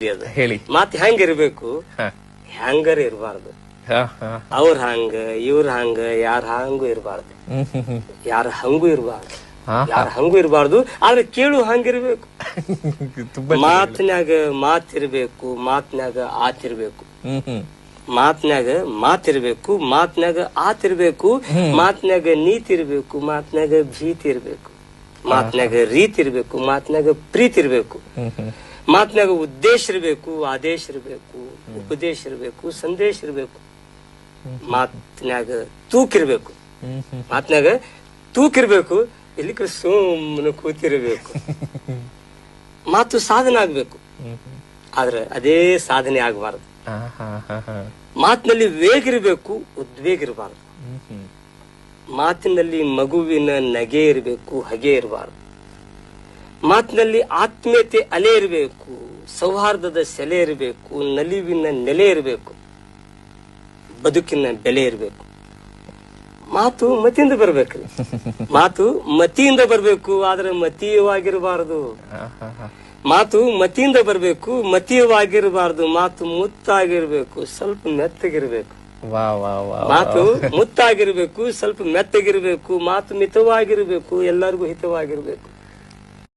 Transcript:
ಹೇಳಿ. ಮಾತ್ ಹೆಂಗಿರ್ಬೇಕು, ಹೆಂಗಾರ ಇರಬಾರ್ದು. ಅವ್ರ ಹಂಗ ಇವ್ರ ಹಂಗ ಯಾರ ಹಂಗೂ ಇರಬಾರ್ದು, ಯಾರ ಹಂಗೂ ಇರಬಾರ್ದು, ಯಾರ ಹಂಗೂ ಇರಬಾರ್ದು. ಆದ್ರೆ ಕೇಳು ಹಂಗಿರ್ಬೇಕು. ಮಾತಿನಾಗ ಮಾತಿರ್ಬೇಕು, ಮಾತಿನಾಗ ಆತಿರ್ಬೇಕು, ಮಾತಿನಾಗ ಮಾತಿರ್ಬೇಕು, ಮಾತಿನಾಗ ಆತಿರ್ಬೇಕು, ಮಾತಿನಾಗ ನೀತಿ ಇರ್ಬೇಕು, ಮಾತಿನಾಗ ಭೀತಿ ಇರ್ಬೇಕು, ಮಾತಿನಾಗ ರೀತಿ ಇರ್ಬೇಕು, ಮಾತಿನಾಗ ಪ್ರೀತಿ ಇರ್ಬೇಕು, ಮಾತಿನಾಗ ಉದ್ದೇಶ ಇರ್ಬೇಕು, ಆದೇಶ ಇರ್ಬೇಕು, ಉಪದೇಶ ಇರ್ಬೇಕು, ಸಂದೇಶ ಇರ್ಬೇಕು, ಮಾತಿನಾಗ ತೂಕಿರ್ಬೇಕು, ಮಾತಿನಾಗ ತೂಕಿರ್ಬೇಕು, ಇಲ್ಲಿ ಸುಮ್ಮನೆ ಕೂತಿರ್ಬೇಕು. ಮಾತು ಸಾಧನೆ ಆಗ್ಬೇಕು, ಆದ್ರೆ ಅದೇ ಸಾಧನೆ ಆಗಬಾರದು. ಮಾತಿನಲ್ಲಿ ವೇಗ ಇರಬೇಕು, ಉದ್ವೇಗ ಇರಬಾರದು. ಮಾತಿನಲ್ಲಿ ಮಗುವಿನ ನಗೆ ಇರಬೇಕು, ಹಗೆ ಇರಬಾರದು. ಮಾತಿನಲ್ಲಿ ಆತ್ಮೀಯತೆ ಅಲೆ ಇರಬೇಕು, ಸೌಹಾರ್ದದ ಸೆಲೆ ಇರಬೇಕು, ನಲಿವಿನ ನೆಲೆ ಇರಬೇಕು, ಬದುಕಿನ ಬೆಲೆ ಇರಬೇಕು. ಮಾತು ಮತಿಯಿಂದ ಬರ್ಬೇಕ್ರಿ, ಮಾತು ಮತಿಯಿಂದ ಬರ್ಬೇಕು, ಆದ್ರೆ ಮತೀಯವಾಗಿರಬಾರದು. ಮಾತು ಮತಿಯಿಂದ ಬರ್ಬೇಕು, ಮತೀಯವಾಗಿರಬಾರದು. ಮಾತು ಮುತ್ತಾಗಿರ್ಬೇಕು, ಸ್ವಲ್ಪ ಮೆತ್ತಗಿರ್ಬೇಕು. ಮಾತು ಮುತ್ತಾಗಿರ್ಬೇಕು, ಸ್ವಲ್ಪ ಮೆತ್ತಗಿರ್ಬೇಕು. ಮಾತು ಮಿತವಾಗಿರ್ಬೇಕು, ಎಲ್ಲರಿಗೂ ಹಿತವಾಗಿರ್ಬೇಕು.